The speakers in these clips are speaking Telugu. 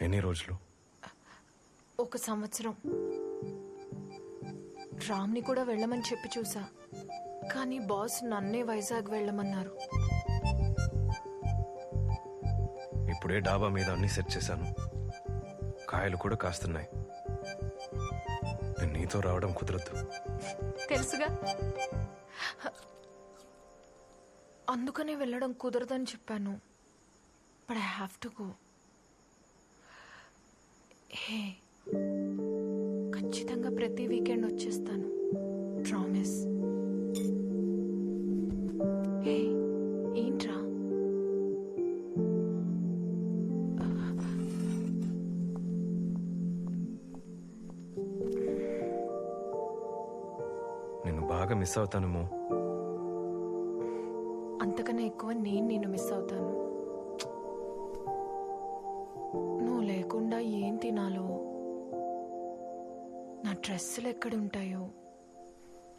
ఎన్ని రోజులు? 1 సంవత్సరం. రామ్ని కూడా వెళ్ళమని చెప్పి చూసా, కానీ బాస్ నన్నే వైజాగ్ వెళ్ళమన్నారు. ఇప్పుడే డాబా మీద అన్ని సెట్ చేశాను. కాయలు కూడా కాస్తున్నాయి. నేను నీతో రావడం కుదరద్దు. తెలుసుగా, అందుకనే వెళ్ళడం కుదరదని చెప్పాను. But I have to go. Hey, ఖచ్చితంగా ప్రతి వీకెండ్ వచ్చేస్తాను. ప్రామిస్. హే, ఏంట్రా? నిన్ను బాగా మిస్ అవుతానేమో. అంతకన్నా ఎక్కువ నేను నిన్ను మిస్ అవుతాను. నువ్వు లేకుండా ఏం తినాలో, నా డ్రెస్సులు ఎక్కడుంటాయో,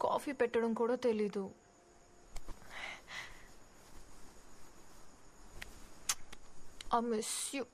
కాఫీ పెట్టడం కూడా తెలీదు. I miss you.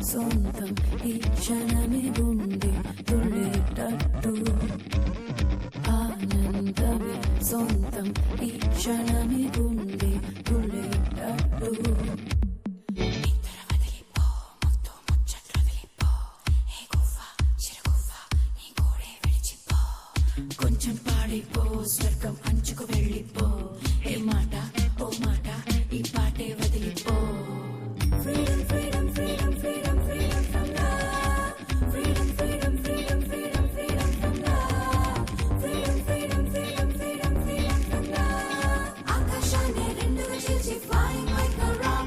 సొంతం ఈ క్షణమే గుండె తుళ్ళేటట్టు, ఆనందమే సొంతం ఈ క్షణమే గుండె తుళ్ళేటట్టు. కొంచెం పాడిపో, స్వర్గం అంచుకు వెళ్ళిపో. ఏ మాట ఓ మాట ఈ పాటే వదిలిపో. Freedom, freedom, freedom, freedom, freedom from love. Freedom, freedom, freedom, freedom, freedom from love. Freedom, freedom, freedom, freedom, freedom from love. ఆకాశాన్ని రెండుగా చీల్చి flying like a rocket.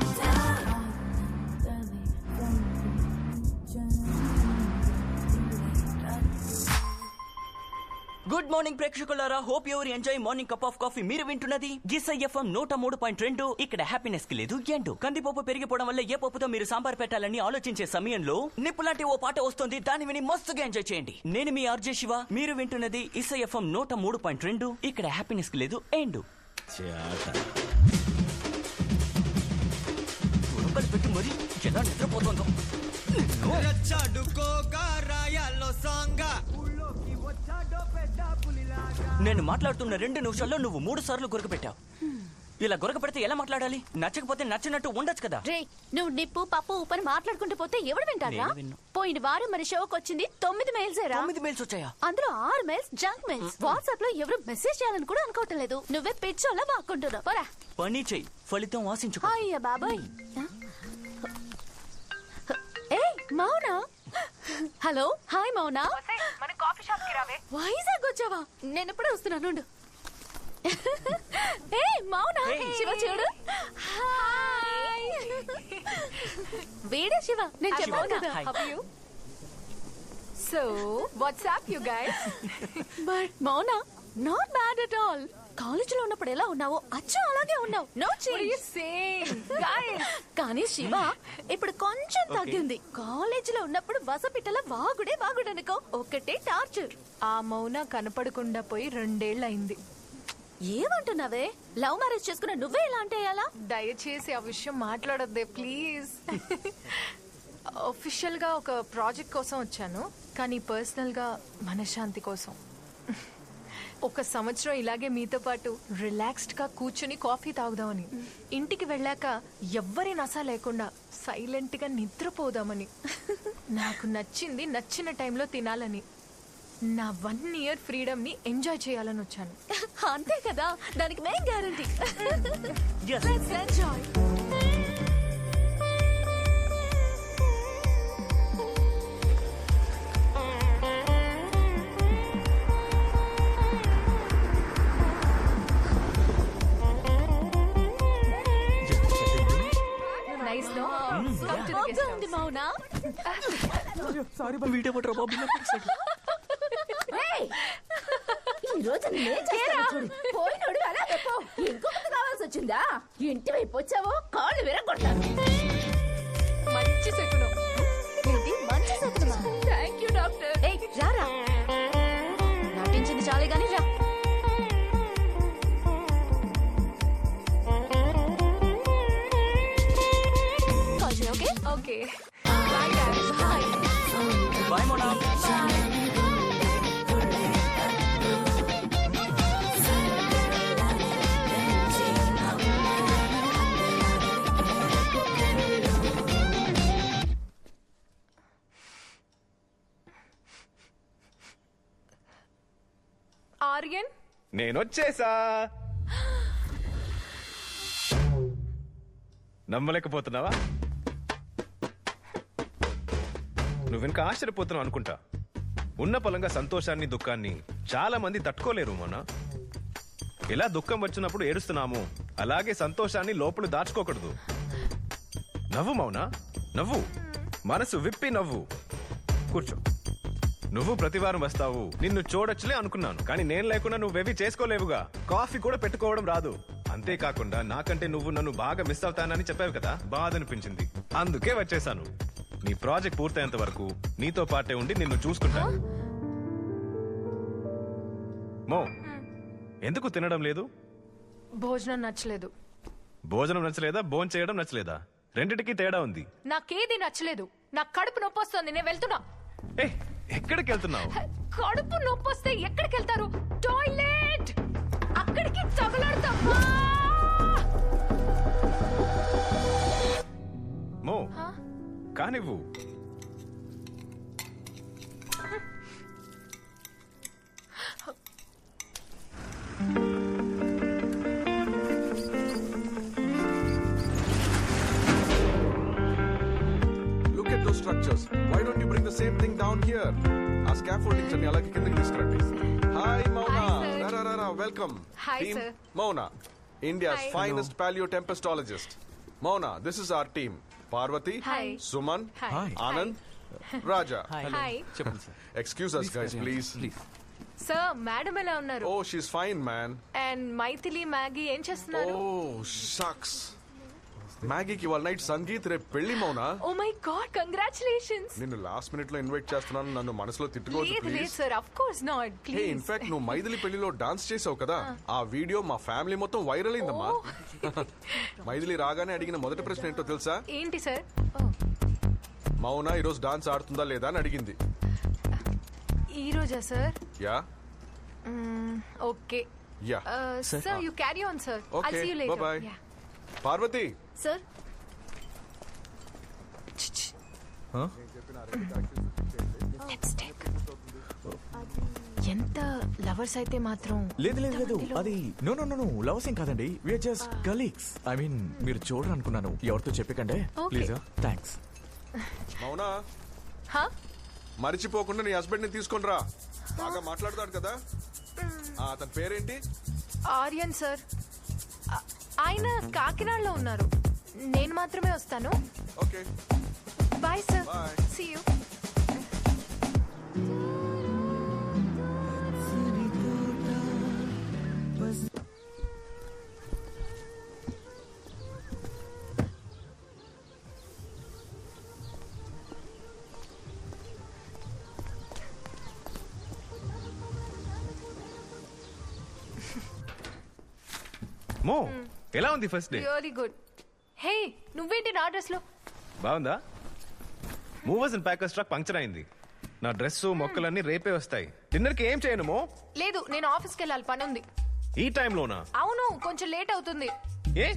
Good morning ప్రేక్షకులారా, hope your enjoy morning cup of coffee. మీరు వింటున్నది గిస్ ఎఫ్ఎం 103.2. ఇక్కడ హ్యాపీనెస్ కి లేదు ఎండు. కందిపప్పు పెరిగిపోవడం వల్ల ఏ పప్పుతో మీరు సాంబార్ పెట్టాలని ఆలోచించే సమయంలో నిప్పులాంటి ఓ పాట వస్తుంది, దాన్ని విని మస్తుగా ఎంజాయ్ చేయండి. నేను మీ ఆర్జే శివ, మీరు వింటున్నది ఇస్ ఎఫ్ఎం 103.2. ఇక్కడ హ్యాపీనెస్ కి లేదు ఎండు. పెట్టి మరి ఎలా నిద్రపోతుందో. నేను మాట్లాడుతున్న 2 నిమిషాల్లో నువ్వు 3 సార్లు గురక పెట్టావు. ఇలా గురక పెడితే ఎలా మాట్లాడాలి? నచ్చకపోతే నచ్చినట్టు ఉండొచ్చు కదా. రే, నువ్వు నిప్పు పప్పు ఉప్పని మాట్లాడుకుంటూ పోతే ఎవడు వింటారా? పోయిన వారం మన షోకి వచ్చింది 9 మెయిల్స్. 9 మెయిల్స్ వచ్చాయా? అందులో 6 మెయిల్స్ జంక్ మెయిల్స్. వాట్సాప్ లో ఎవరు మెసేజ్ చేయాలని కూడా అనుకోవటం లేదు. నువ్వే పిచ్చోలా వాక్కుంటున్నావు. పోరా పని చెయ్యి, ఫలితం ఆశించుకో. అయ్యా బాబాయ్. ఏ మౌనా, హలో హాయ్ మౌనా, మన కాఫీ షాప్ కి రావే. వైజాగ్ వచ్చావా? నేను ఎప్పుడే వస్తున్నాను. ఏ మౌనా, శివ చూడు. హాయ్. వేడే శివ, నేను చెప్పాను కదా. How are you? So, what's up you guys? But Mouna, not bad at all. కాలేజీలో ఉన్నప్పుడు ఎలా ఉన్నావో అచ్చం అలాగే ఉన్నావు. No change. కానీ శివ ఇప్పుడు కొంచెం తగ్గింది. కాలేజీలో ఉన్నప్పుడు వసపిట్టల వాగుడే వాగుడనుకో, ఒక్కటే టార్చర్. ఆ మౌన కనపడకుండా పోయి 2 ఏళ్ళు అయింది. ఏమంటున్నావే? లవ్ మ్యారేజ్ చేసుకున్న నువ్వే ఇలా అంటే ఎలా? దయచేసి ఆ విషయం మాట్లాడొద్దే ప్లీజ్. ఆఫీషియల్ గా ఒక ప్రాజెక్ట్ కోసం వచ్చాను, కానీ పర్సనల్ గా మనశ్శాంతి కోసం. 1 సంవత్సరం ఇలాగే మీతో పాటు రిలాక్స్డ్ గా కూర్చుని కాఫీ తాగుదామని, ఇంటికి వెళ్ళాక ఎవ్వరి నస లేకుండా సైలెంట్ గా నిద్రపోదామని, నాకు నచ్చింది నచ్చిన టైంలో తినాలని, నా 1 ఇయర్ ఫ్రీడమ్ ని ఎంజాయ్ చేయాలని వచ్చాను. అంతే కదా, దానికి మేం guarantee. Yes. Let's enjoy. Nice, no? Come to the guest house. ఉంది మౌనా. ఈ రోజు నేనేం చేస్తానో చూడు. పోయినోడు అలాగే పో. ఇంకొకటి కావాల్సి వచ్చిందా? ఇంటి వైపు వచ్చావో కాళ్ళు విరగొడతాను. మంచి శకునం. ఏంటి మంచి సత్యమా? Thank you doctor. ఏయ్ రారా, నటించింది చాలే గాని రా. Okay okay bye guys. Bye. Bye Mona. Aryan నేనొచ్చేసా. నమ్మలేకపోతున్నావా? నువ్వింకా ఆశ్చర్యపోతున్నావు అనుకుంటా. ఉన్న పలంగా సంతోషాన్ని దుఃఖాన్ని చాలా మంది తట్టుకోలేరు మొన్న. ఎలా దుఃఖం వచ్చినప్పుడు ఏడుస్తున్నాము, అలాగే సంతోషాన్ని లోపల దాచుకోకూడదు. నవ్వు మౌనా, నవ్వు. మనసు విప్పి నవ్వు. కూర్చో. నువ్వు ప్రతివారం వస్తావు, నిన్ను చూడొచ్చులే అనుకున్నాను. కానీ నేను లేకుండా నువ్వేవి చేసుకోలేవుగా. కాఫీ కూడా పెట్టుకోవడం రాదు. అంతేకాకుండా నాకంటే నువ్వు నన్ను బాగా మిస్ అవుతానని చెప్పావు కదా, బాధ అనిపించింది. అందుకే వచ్చేసాను. నీ ప్రాజెక్ట్ పూర్తయ్యేంత వరకు నీతో పాటే ఉండి నిన్ను చూసుకుంటాను. మో, ఎందుకు తినడం లేదు? భోజనం నచ్చలేదు. భోజనం నచ్చలేదా, భోజనం చేయడం నచ్చలేదా? రెండిటికి తేడా ఉంది. నాకేది నచ్చలేదు. నాకు కడుపు నొప్పి వస్తుంది, నేను వెళ్తున్నా. ఏ, ఎక్కడికి వెళ్తున్నావు? కడుపు నొప్పి వస్తే ఎక్కడికి వెళ్తారు? టాయిలెట్. అక్కడికి తగలడతావా? మో, కానివ్వు. Look at those structures. Why don't you bring the same thing down here? Our scaffoldings and alagi kindiki తీసుకురండి. Hi Mauna. Hi, sir. Ra. Welcome. Hi, team sir. Mauna, India's Hi. finest paleotempestologist. Mauna, this is our team. Parvati, Hi. Suman, Hi. Anand, Raja. Hi Excuse us guys, please. Sir. Madam ఎలా ఉన్నారు? Oh, she's fine, man. And Maithili, Maggie ఏం చేస్తున్నారు? Oh, shucks. మ్యాగీకి వాళ్ళ నైట్ సంగీత్ రేపు పెళ్లి Mouna. Oh my god, congratulations. నిన్ను లాస్ట్ మినిట్ లో ఇన్వైట్ చేస్తున్నాను, నన్ను మనసులో తిట్టుకోవద్దు లేదు లేదు please. Sir, of course not. Hey please. In fact నువ్వు మైథిలి పెళ్లిలో డాన్స్ చేసావు కదా, ఆ వీడియో మా ఫ్యామిలీ మొత్తం వైరల్ అయిందమ్మా. మైథిలి రాగానే అడిగిన మొదటి ప్రశ్న ఏంటో తెలుసా? ఏంటి సార్? మౌనా ఈ రోజు డాన్స్ ఆడుతుందా లేదా అని అడిగింది. ఈ రోజా sir? Yeah okay yeah sir, you carry on sir. I okay see you bye later. Bye. Parvati sir ఎంత లవర్స్ అయితే మాత్రం లేదు లేదు లేదు, అది no no no no loves ఏం కాదండి. We are just colleagues. I mean మీరు చూడరు అనుకున్నాను. ఎవరితో చెప్పకండి ప్లీజ్. థ్యాంక్స్. మౌనా హా? మర్చిపోకుండా నీ హస్బెండ్ ని తీసుకొని రా, బాగా మాట్లాడతాడు కదా. అతని పేరేంటి? ఆర్యన్ సార్. ఆయన కాకినాడలో ఉన్నారు, నేను మాత్రమే వస్తాను. Okay bye sir. Bye. See you. Mo, ఎలా ఉంది first day? Really good. Hey, నువ్వేంటి నా డ్రెస్ లో? బాగుందా? Movers and packers truck puncture అయింది. నా డ్రెస్ మొక్కలన్నీ రేపే వస్తాయి. డిన్నర్ కి ఏం చేయను మో? లేదు, నేను ఆఫీస్కి వెళ్ళాలి, పని ఉంది. ఈ టైంలోనా? అవును, కొంచెం లేట్ అవుతుంది. ఏ?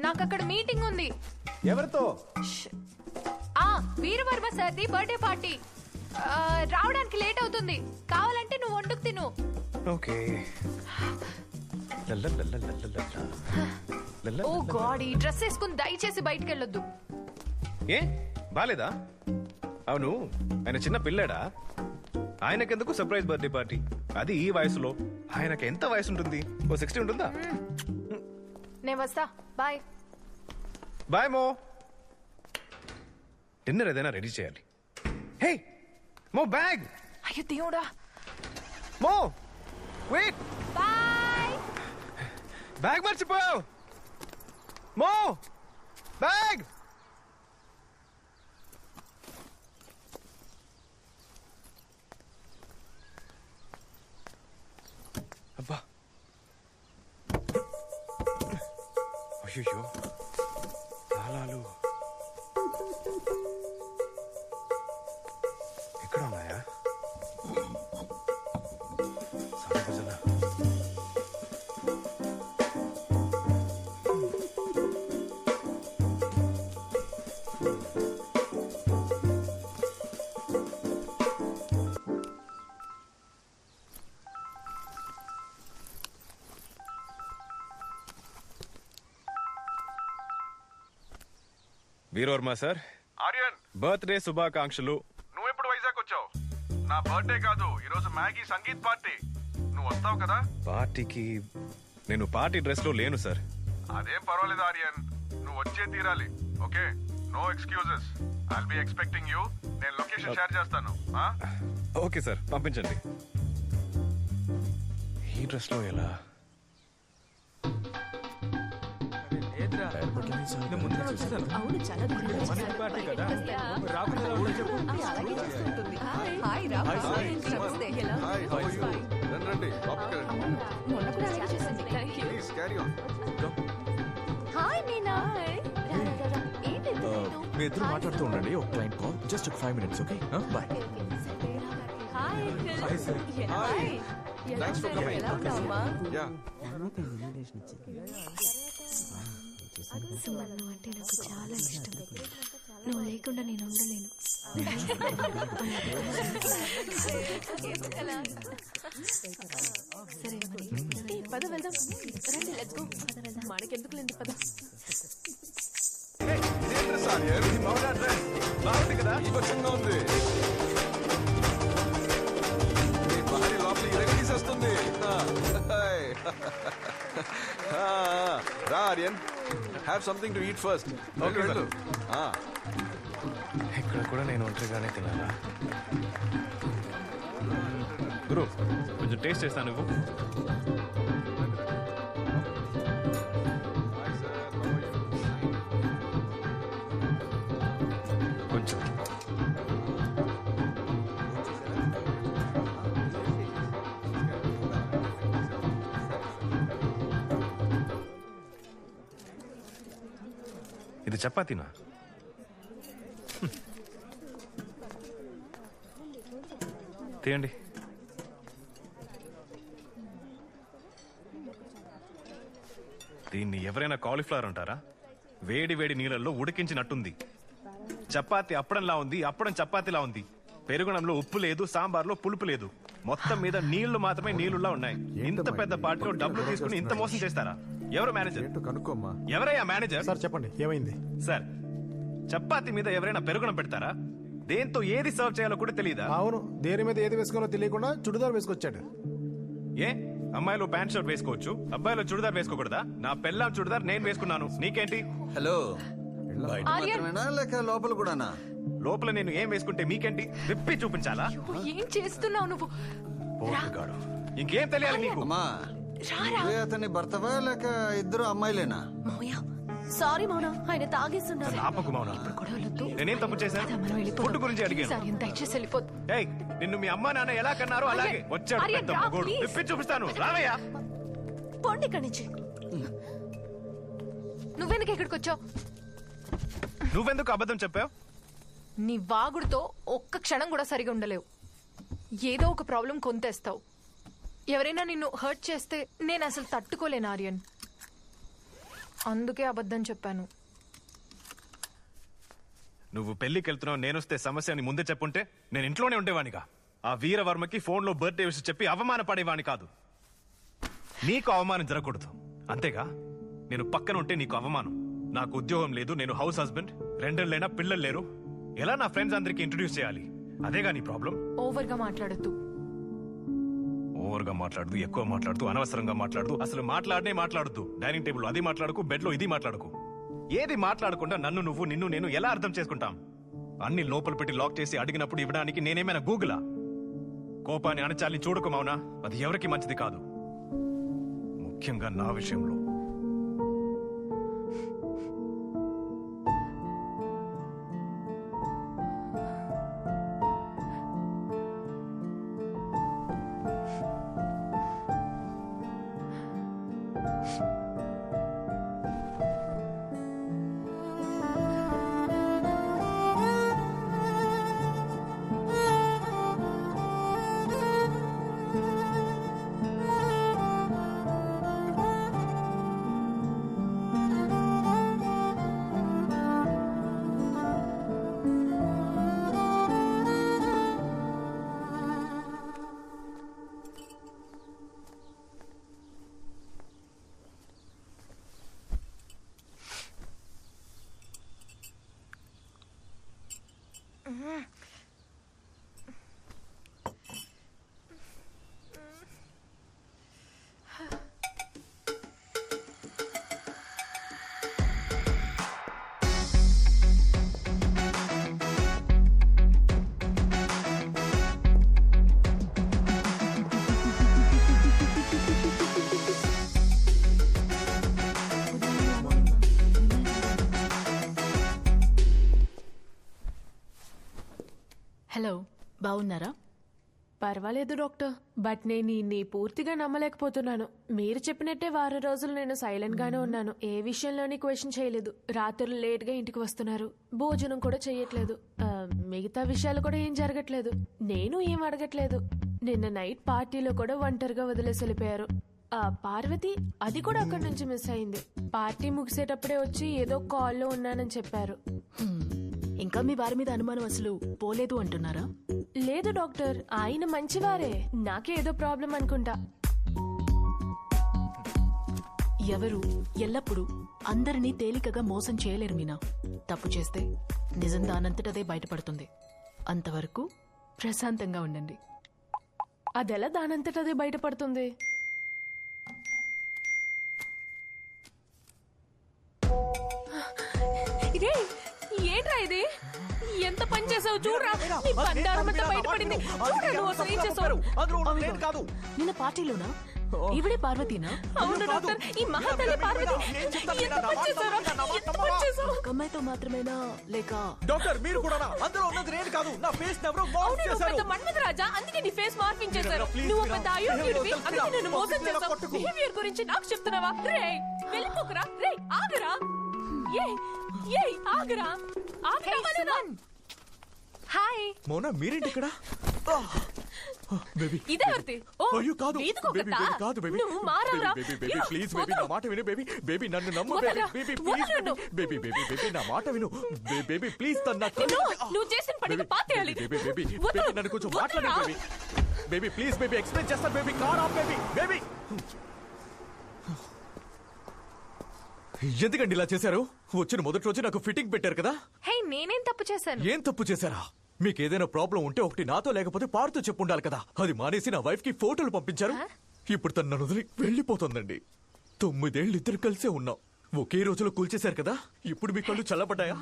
నాకు అక్కడ మీటింగ్ ఉంది. ఎవరితో? వీరవర్మ సార్ది బర్త్డే పార్టీ. రావడానికి లేట్ అవుతుంది. కావాలంటే నువ్వు వండుకు తిను. ఓకే. ఓ గాడ్, ఈ డ్రెస్ వేసుకుని దయచేసి బయటికి వెళ్ళొద్దు. ఏ బాలేదా? అవును, ఆయన చిన్న పిల్లడా? ఆయనకెందుకు సర్ప్రైజ్ బర్త్డే పార్టీ? అది ఈ వయసులో. ఆయనకి ఎంత వయసు ఉంటుంది? ఓ 60 ఉంటుందా? నేను వస్తా. బాయ్. బాయ్ మో. డిన్నర్ ఏదైనా రెడీ చేయాలి. హే మో, బ్యాగ్. అయ్యో దేవుడా. మో వెయిట్ బ్యాగ్ మర్చిపోయావు మో బ్యాగ్ అబ్బా అయ్యో తాళాలు ఎక్కడ ఉన్నాయా సంభజన వీరవర్మ సార్ ఆర్యన్, బర్త్డే శుభాకాంక్షలు. నువ్వు ఎప్పుడు వైజాగ్ వచ్చావు? నా బర్త్డే కాదు, ఈరోజు మ్యాగీ సంగీత్ పార్టీ. నువ్వు వస్తావు కదా? పార్టీకి నేను పార్టీ డ్రెస్ లో లేను సార్. అదేం పర్వాలేదు ఆర్యన్, నువ్వు వచ్చే తీరాలి. Okay, no excuses. I'll be expecting you. నేను లొకేషన్ షేర్ చేస్తాను. ఓకే సార్, పంపించండి. ఈ డ్రెస్ లో ఎలా? అవును, చాలా దూరం హాయ్, హౌ ఆర్ యు? రండి లోపలికి రండి. Please carry on. Hi Meena. మీ ఇద్దరు మాట్లాడుతూ ఉండండి. ఒక client call, just 5 minutes. Okay, bye. Hi sir. Hi, thanks for coming. Yeah, సుమన్ను అంటే నాకు చాలా ఇష్టం. నువ్వు లేకుండా నేను ఉండలేను. సరే మరి పద వెళ్దాం. రండి, లెట్స్ గో. మనకెందుకు లేండి, పద. ఇదేం డ్రెస్ ఆర్యన్? బాగుంది కదా? ఈవచ్చంగా ఉంది. ఈ భార్య లోపల ఇరగ తీసేస్తుంది. రా Aryan, have something to eat first. Okay, sir. వెళ్ళు. ఇక్కడ కూడా నేను ఒంటరిగానే తినాలా? గురు, కొంచెం టేస్ట్ చేస్తాను నువ్వు. కొంచెం ఇది చపాతీనా? తీయండి. దీన్ని ఎవరైనా కాలీఫ్లవర్ అంటారా? వేడి వేడి నీళ్ళల్లో ఉడికించినట్టుంది. చపాతీ అప్పడంలా ఉంది, అప్పడం చపాతీలా ఉంది. పెరుగునంలో ఉప్పు లేదు, సాంబార్లో పులుపు లేదు. మొత్తం మీద నీళ్లు మాత్రమే నీళ్లులా ఉన్నాయి. ఇంత పెద్ద పార్టీలో డబ్బులు తీసుకుని ఇంత మోసం చేస్తారా? ఎవరు మేనేజర్? కనుక్కోమ్మా. ఎవరయ్యా మేనేజర్? సార్ చెప్పండి, ఏమైంది? సార్, చపాతీ మీద ఎవరైనా పెరుగునం పెడతారా? దేంతో ఏది సర్వ్ చేయాలో కూడా తెలియదా? అవును, దేని మీద ఏది వేసుకోవాలో తెలియకుండా చుడిదార్ వేసుకొచ్చాడు. ఏ అమ్మాయిలు ప్యాంట్ షర్ట్ వేసుకోవచ్చు, అబ్బాయిలు చుడిదార్ వేసుకోకూడదా? నా పెళ్ళాం చుడిదార్ నేను వేసుకున్నాను, నీకేంటి? హలో, బయట మాత్రమేనా లేక లోపల కూడానా? లోపల నేను ఏం వేసుకుంటే మీకేంటి? విప్పి చూపించాలా? ఏం చేస్తున్నావు నువ్వు? పోటుగాడు, ఇంకేం తెలియాలి నీకు? అమ్మా, నువ్వే అతని భర్తవా లేక ఇద్దరు అమ్మాయిలేనా? మౌయ, సారీ మౌన, ఆయన తాగేస్తున్నారు. ఆపకు మౌనా. గొడవలొద్దు. నేనేం తప్పు చేశాను? మనం వెళ్ళిపోదాం. ఫుడ్ గురించి అడిగాను. Please, ఆర్యన్, దయచేసి వెళ్ళిపోద్దు. ఏయ్, నిన్ను మీ అమ్మా నాన్న ఎలా కన్నారో అలాగే ఆర్యన్, వచ్చాడు ఆర్యన్, పెద్ద రా, మగోడు. please. విప్పి చూపిస్తాను, రావయ్యా. పోండి ఇక్కడి నుంచి. నువ్వెందుకు ఇక్కడికి వచ్చావు? నువ్వెందుకు అబద్ధం చెప్పావు? నీ వాగుడుతో ఒక్క క్షణం కూడా సరిగా ఉండలేవు. ఏదో ఒక ప్రాబ్లం కొంతేస్తావు. ఎవరైనా నిన్ను హర్ట్ చేస్తే నేను అసలు తట్టుకోలేను ఆర్యన్. అందుకే అబద్ధం చెప్పాను. నువ్వు పెళ్లికి వెళ్తున్నావు, నేనొస్తే సమస్య అని ముందే చెప్పుంటే నేను ఇంట్లోనే ఉండేవానిగా. ఆ వీరవర్మకి ఫోన్లో బర్త్డే విషయం చెప్పి అవమానపడేవాని కాదు. నీకు అవమానం జరగకూడదు, అంతేగా? నేను పక్కన ఉంటే నీకు అవమానం. నాకు ఉద్యోగం లేదు, నేను హౌస్ హస్బెండ్, రెండేళ్ళైనా పిల్లలు లేరు. ఎలా నా ఫ్రెండ్స్ అందరికి ఇంట్రడ్యూస్ చేయాలి? అదేగా నీ ప్రాబ్లం. ఓవర్గా మాట్లాడద్దు. ఓవర్గా మాట్లాడదు, ఎక్కువ మాట్లాడుతూ, అనవసరంగా మాట్లాడుతూ, అసలు మాట్లాడొద్దు. డైనింగ్ టేబుల్ అది మాట్లాడకు, బెడ్ లో ఇది మాట్లాడకు. ఏది మాట్లాడకుండా నన్ను నువ్వు, నిన్ను నేను ఎలా అర్థం చేసుకుంటాం? అన్ని లోపల పెట్టి లాక్ చేసి అడిగినప్పుడు ఇవ్వడానికి నేనేమైనా గూగులా? కోపాన్ని అణచాలని చూడకు మౌనా, అది ఎవరికి మంచిది కాదు, ముఖ్యంగా నా విషయంలో. హలో, బాగున్నారా? పర్వాలేదు డాక్టర్, బట్ నేను ఇన్ని పూర్తిగా నమ్మలేకపోతున్నాను. మీరు చెప్పినట్టే వారం రోజులు నేను సైలెంట్ గానే ఉన్నాను. ఏ విషయంలోని క్వశ్చన్ చేయలేదు. రాత్రులు లేట్ గా ఇంటికి వస్తున్నారు, భోజనం కూడా చేయట్లేదు. మిగతా విషయాలు కూడా ఏం జరగట్లేదు. నేను ఏం అడగట్లేదు. నిన్న నైట్ పార్టీలో కూడా ఒంటరిగా వదిలేసి వెళ్ళిపోయారు. పార్వతి అది కూడా అక్కడి నుంచి మిస్ అయింది. పార్టీ ముగిసేటప్పుడే వచ్చి ఏదో కాల్లో ఉన్నానని చెప్పారు. ఇంకా మీ వారి మీద అనుమానం అసలు పోలేదు అంటున్నారా? లేదు డాక్టర్, ఆయన మంచివారే. నాకే ఏదో ప్రాబ్లం అనుకుంటా. ఎవరు ఎల్లప్పుడూ అందరినీ తేలికగా మోసం చేయలేరు మీనా. తప్పు చేస్తే నిజం దానంతటదే బయటపడుతుంది. అంతవరకు ప్రశాంతంగా ఉండండి. అదెలా దానంతటదే బయటపడుతుంది? ఇదే ఏంట్రా ఇది? ఎంత పని చేసావు చూడరా, నీ బండారం అంతా బయటపడింది. చూడరా నువ్వు అసలు ఏం చేసావు? నిన్న పార్టీలోనా? ఇవిడే పార్వతీనా? అవును డాక్టర్, ఈ మహాతల్లి పార్వతి. ఎంత పని చేశారో, ఎంత పని చేశావు? ఒక అమ్మాయితో మాత్రమేనా లేక? డాక్టర్ మీరు కూడా అందులో ఉన్నది నేను కాదు, నా ఫేస్ ఎవరో మార్క్ అవును, నువ్వు చేశారు. పెద్ద మన్మథ రాజా, అందుకే నీ ఫేస్ మార్పింగ్ చేశారు. ప్లీజ్ నువ్వు మీరా, పెద్ద అయోగ్యుడివి, నేను అందుకే నన్ను మోసం కొట్టుకు, చేశావు. కొట్టుకు. బిహేవియర్ గురించి నాకు చెప్తున్నావా? రే వెళ్ళిపోకురా, రే ఆగరా, ఏ ఆగరా, ఆగరా. హాయ్ మౌనా మీరేంటి ఇక్కడ? బేబీ ఇదే వర్తి. ఓ అయ్యో కాదు వీధికి బేబీ, ఒకటా? బేబీ కాదు బేబీ. నువ్వు మారవరా? బేబీ బేబీ ప్లీజ్ బేబీ నా మాట విను బేబీ. బేబీ నన్ను నమ్ము బేబీ. వదలరా, బేబీ ప్లీజ్ వదలను. బేబీ బేబీ బేబీ నా మాట విను బేబీ ప్లీజ్ తన నువ్వు చేసిన పనికి పాతేయాలి. బేబీ బేబీ వదలు, బేబీ నన్ను కొంచెం మాట్లాడు వదలరా. Baby. Baby please baby explain చేస్తాను baby. Car off baby. Baby ఎందుకండి ఇలా చేశారు? వచ్చిన మొదటి రోజు నాకు ఫిట్టింగ్ పెట్టారు కదా. హే నేనేం తప్పు చేశాను? ఏం తప్పు చేశారా? మీకు ఏదైనా ప్రాబ్లం ఉంటే ఒకటి నాతో లేకపోతే పారుతో చెప్పుండాలి కదా. అది మానేసి నా వైఫ్ కి ఫోటోలు పంపించారు. ఇప్పుడు తన నన్ను వదిలి వెళ్ళిపోతుందండి. 9 ఏళ్ళు ఇద్దరు కలిసే ఉన్నాం. ఒకే రోజులో కూల్చేశారు కదా. ఇప్పుడు మీ కళ్ళు చల్లబడ్డాయా?